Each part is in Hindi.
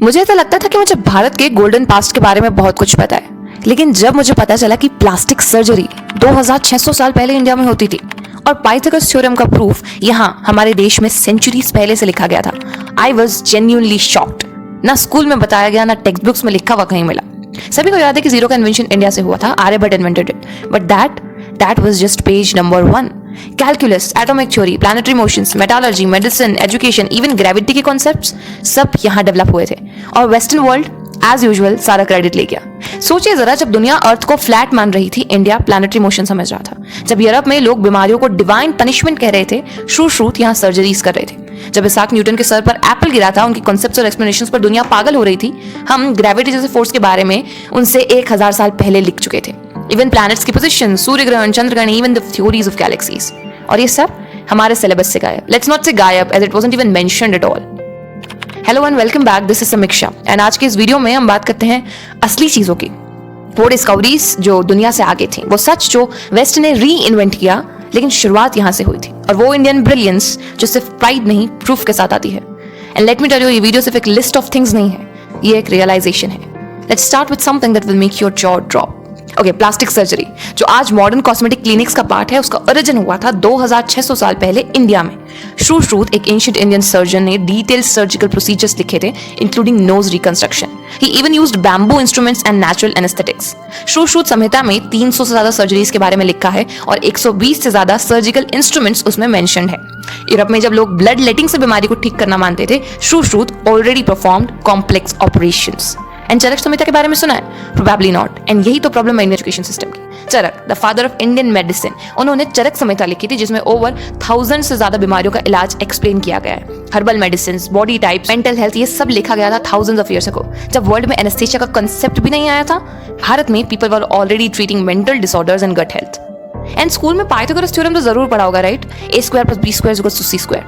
मुझे ऐसा लगता था कि मुझे भारत के गोल्डन पास्ट के बारे में बहुत कुछ पता है, लेकिन जब मुझे पता चला कि प्लास्टिक सर्जरी 2600 साल पहले इंडिया में होती थी और पाइथागोरस थ्योरम का प्रूफ यहाँ हमारे देश में सेंचुरीज पहले से लिखा गया था, आई वॉज जेन्युइनली शॉक्ड। ना स्कूल में बताया गया, ना टेक्स्ट बुक्स में लिखा हुआ कहीं मिला। सभी को याद है कि जीरो का इन्वेंशन इंडिया से हुआ था, Aryabhata invented it, but that was just page number 1। Calculus, atomic theory, planetary motions, metallurgy, medicine, education, even gravity के कॉन्सेप्ट्स सब यहाँ डेवलप हुए थे और वेस्टर्न वर्ल्ड एज यूजुअल सारा क्रेडिट ले गया। सोचिए जरा, जब दुनिया अर्थ को फ्लैट मान रही थी, इंडिया प्लैनेटरी मोशन समझ रहा था। जब यूरोप में लोग बीमारियों को डिवाइन पनिशमेंट कह रहे थे, श्रुत यहाँ सर्जरीज कर रहे थे। जब इसाक न्यूटन के सर पर एप्पल गिरा था, उनकी कॉन्सेप्ट्स और एक्सप्लेनेशंस पर दुनिया पागल हो रही थी, हम ग्रेविटी जैसे फोर्स के बारे में उनसे 1000 साल पहले लिख चुके थे। इवन प्लैनेट्स की पोजीशन, सूर्य ग्रहण, चंद्रग्रहण, even the theories of galaxies, और ये सब हमारे सिलेबस से गायब। लेट्स नॉट से गायब, as it wasn't even mentioned at all. Hello and welcome back, this is Samiksha and आज के इस वीडियो में हम बात करते हैं असली चीजों की, वो डिस्कवरीज जो दुनिया से आगे थी, वो सच जो वेस्ट ने री इन्वेंट किया, लेकिन शुरुआत यहां से हुई थी, और वो इंडियन ब्रिलियंस जो सिर्फ प्राइड नहीं प्रूफ के साथ आती है। And let me tell you, ये वीडियो सिर्फ एक लिस्ट ऑफ थिंग्स नहीं है, ये एक रियलाइजेशन है। Let's start with something that will make your jaw drop. Okay, plastic surgery जो आज मॉडर्न कॉस्मेटिक क्लिनिक्स का पार्ट है, उसका ओरिजिन हुआ था 2600 साल पहले इंडिया में। श्रुत, एक एंशिएंट इंडियन सर्जन, ने डिटेल्ड सर्जिकल प्रोसीजर्स लिखे थे, including nose reconstruction. He even used bamboo instruments and natural anaesthetics. Shrut Samhita में 300 से ज्यादा सर्जरीज के बारे में लिखा है और 120 से ज्यादा सर्जिकल इंस्ट्रूमेंट्स उसमें मेंशन्ड है। यूरोप में जब लोग ब्लड लेटिंग से बीमारी को ठीक करना मानते थे, Sushruta already performed complex operations. And Charaka Samhita के बारे में सुना है? Probably not. एंड यही तो प्रॉब्लम है इंडियन एजुकेशन सिस्टम की। Charaka, the father of Indian medicine, उन्होंने चरक संहिता लिखी थी, जिसमें ओवर 1000 से ज्यादा बीमारियों का इलाज एक्सप्लेन किया गया है। Herbal medicine, body types, mental health, ये सब लिखा गया था थाउजेंड्स ऑफ ईयर्स अगो, जब वर्ल्ड में एनेस्थेसिया का कांसेप्ट भी नहीं आया था। भारत में people were already treating mental disorders and gut health. And school में पाइथागोरस थ्योरम तो जरूर पढ़ा होगा, राइट? a² + b² = c²।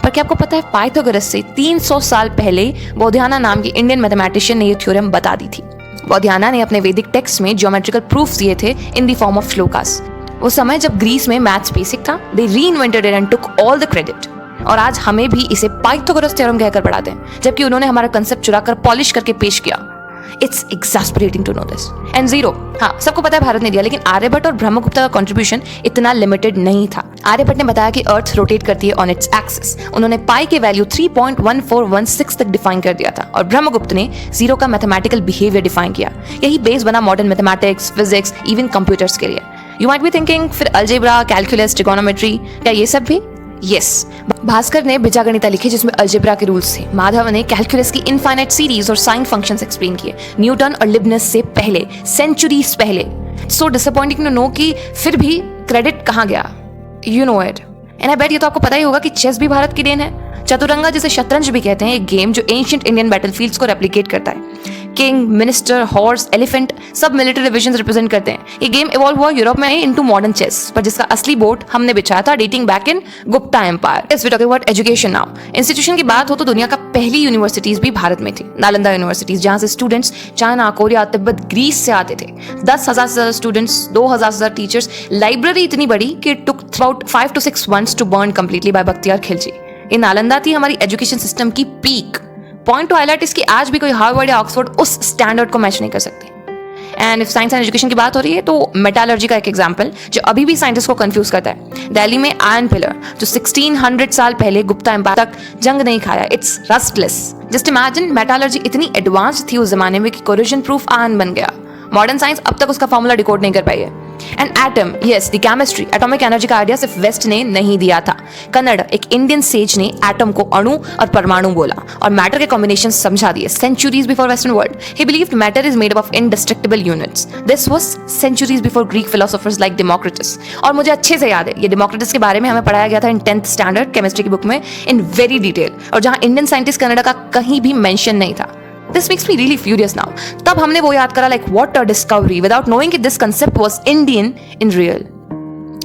पर क्या आपको पता है, पाइथागोरस से 300 साल पहले बोधियाना नाम की इंडियन मैथमेटिशियन ने ये थ्योरम बता दी थी। बोधियाना ने अपने वैदिक टेक्स्ट में ज्योमेट्रिकल प्रूफ्स दिए थे in the form of shlokas. वो समय जब ग्रीस में मैथ्स बेसिक था, they reinvented it and took all the credit. और आज हमें भी इसे पाइथागोरस थ्योरम कहकर पढ़ाते हैं, जबकि उन्होंने हमारा कंसेप्ट चुराकर पॉलिश करके पेश किया। It's exasperating to know this. And zero, हाँ सबको पता है भारत ने दिया, लेकिन आर्यभट्ट और ब्रह्मगुप्त का कंट्रीब्यूशन इतना लिमिटेड नहीं था। आर्यभट्ट ने बताया कि अर्थ रोटेट करती है ऑन इट्स एक्सिस। उन्होंने पाई के वैल्यू 3.1416 तक डिफाइन कर दिया था, और ब्रह्मगुप्त ने जीरो का मैथमेटिकल बिहेवियर डिफाइन किया। यही बेस बना modern mathematics, physics, even computers के लिए। यू माइट बी थिंकिंग, फिर अलजेब्रा, कैलकुलस, ट्रिगोनोमेट्री, क्या ये सब भी? यस, भास्कर ने बीजागणिता लिखी, जिसमें अलजेब्रा के रूल्स थे। माधव ने कैलकुलस की इनफाइनाइट सीरीज और साइन फंक्शंस एक्सप्लेन किए। न्यूटन और लिबनिस से पहले, सेंचुरीज पहले। सो डिसअपॉइंटिंग टू नो कि फिर भी क्रेडिट कहाँ गया। You know it. And I bet ये तो आपको पता ही होगा कि चेस भी भारत की देन है। चतुरंगा, जिसे शतरंज भी कहते हैं, एक गेम जो एंशिएंट इंडियन बैटलफील्ड्स को रेप्लिकेट करता है। किंग, मिनिस्टर, हॉर्स, एलिफेंट, सब मिलिट्री डिविजन्स रिप्रेजेंट करते हैं। ये गेम इवॉल्व हुआ यूरोप में इनटू मॉडर्न चेस, पर जिसका असली बोर्ड हमने बिछाया था dating back in Gupta empire. Is we talking about education now. Institution की बात हो तो दुनिया का पहली यूनिवर्सिटीज भी भारत में थी, नालंदा यूनिवर्सिटीज, जहां से students China, Korea, Tibet, Greece से आते थे। 10,000 से ज्यादा स्टूडेंट्स, 2,000 से ज्यादा टीचर्स, लाइब्रेरी इतनी बड़ी कि it took about 5 to 6 months to burn completely by Bakhtiyar Khilji. ये नालंदा थी हमारी एजुकेशन सिस्टम की पीक। पॉइंट टू हाईलाइट इसकी, आज भी कोई हार्वर्ड या ऑक्सफोर्ड उस स्टैंडर्ड को मैच नहीं कर सकते। And if science and education की बात हो रही है तो मेटालर्जी का एक एग्जांपल जो अभी भी साइंटिस्ट को कंफ्यूज करता है। दिल्ली में आयरन पिलर जो 1600 साल पहले गुप्ता एम्पायर तक जंग नहीं खाया, इट्स रस्टलेस। जस्ट इमेजिन, मेटालर्जी इतनी एडवांस थी उस जमाने में कि कोरोजन प्रूफ आयरन बन गया। मॉडर्न साइंस अब तक उसका फॉर्मूला डिकोड नहीं कर पाई है। And atom, yes, the chemistry, atomic energy का आइडिया सिर्फ वेस्ट ने नहीं दिया था। कन्नड़, एक इंडियन सेज, ने एटम को अणु और परमाणु बोला और मैटर के कॉम्बिनेशन समझा दिए centuries before western world. He believed matter is made up of indestructible units. This was centuries before Greek philosophers like Democritus. और मुझे अच्छे से याद है, ये डेमोक्रिटस के बारे में हमें पढ़ाया गया था इन 10th स्टैंडर्ड केमिस्ट्री की बुक में इन वेरी डिटेल, और जहां इंडियन साइंटिस्ट कन्नड़ का कहीं भी मेंशन नहीं था। This makes me really furious now. तब हमने वो याद करा, like what a discovery, without knowing कि this concept was Indian in real.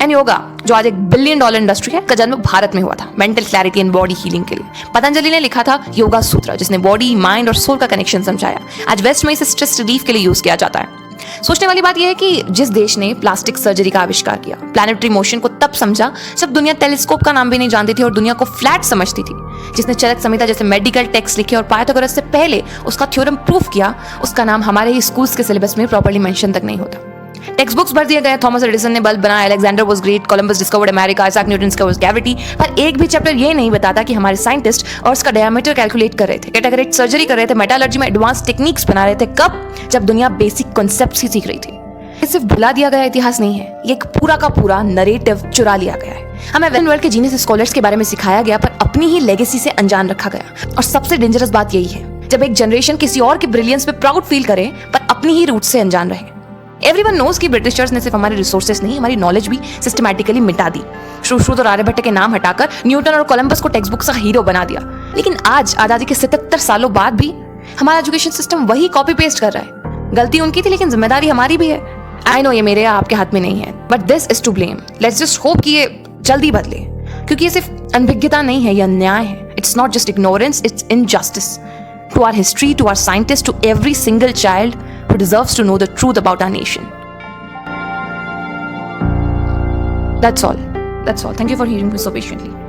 And yoga, जो आज एक $1 billion इंडस्ट्री है, का जन्म भारत में हुआ था mental clarity and body healing के लिए। पतंजलि ने लिखा था योगा सूत्र, जिसने बॉडी, माइंड और सोल का कनेक्शन समझाया। आज वेस्ट में इसे स्ट्रेस रिलीफ के लिए यूज किया जाता है। सोचने वाली बात यह है कि जिस देश ने प्लास्टिक सर्जरी का आविष्कार किया, प्लैनेटरी मोशन को तब समझा जब दुनिया टेलीस्कोप का नाम भी नहीं जानती थी और दुनिया को फ्लैट समझती थी। जिसने चरक संहिता जैसे मेडिकल टेक्स्ट लिखे और पाइथागोरस से पहले उसका थ्योरम प्रूफ किया, उसका नाम हमारे ही स्कूल्स के सिलेबस में प्रॉपर्ली मेंशन तक नहीं होता। टेक्स्ट बुक्स भर दिए गए, थॉमस एडिसन ने बल्ब बनाया, Alexander was great, Columbus discovered America, Isaac Newton discovered gravity, पर एक भी चैप्टर ये नहीं बताता कि हमारे साइंटिस्ट अर्थ का डायमीटर कैलकुलेट कर रहे थे, कैटागरेट सर्जरी कर रहे थे, मेटालर्जी में एडवांस टेक्निक्स बना रहे थे। कब? जब दुनिया बेसिक कॉन्सेप्ट्स ही सीख रही थी। ये सिर्फ भुला दिया गया इतिहास नहीं है, ये एक पूरा का पूरा नरेटिव चुरा लिया गया है। हमें वेस्टर्न वर्ल्ड के जीनियस स्कॉलर्स के बारे में सिखाया गया, पर अपनी ही लेगेसी से अनजान रखा गया। और सबसे डेंजरस बात यही है, जब एक जनरेशन किसी और के ब्रिलियंस पे प्राउड फील करे पर अपनी ही रूट से अनजान रहे। एवरीवन नोज कि ब्रिटिशर्स ने सिर्फ हमारे रिसोर्सेज नहीं, हमारी नॉलेज भी सिस्टमैटिकली मिटा दी। श्रुत और आर्यभट्ट के नाम हटाकर न्यूटन और कोलंबस को टेक्स्ट बुक का हीरो बना दिया। लेकिन आज आजादी के 77 सालों बाद भी हमारा एजुकेशन सिस्टम वही कॉपी पेस्ट कर रहा है। गलती उनकी थी, लेकिन जिम्मेदारी हमारी भी है। आई नो ये मेरे या आपके हाथ में नहीं है, but this is to blame. Let's just hope कि ये जल्दी बदले, क्योंकि ये सिर्फ अनभिज्ञता नहीं है, ये अन्याय है। It's not just ignorance, it's injustice to our history, to our scientist, to every single child who deserves to know the truth about our nation. That's all. Thank you for hearing me so patiently.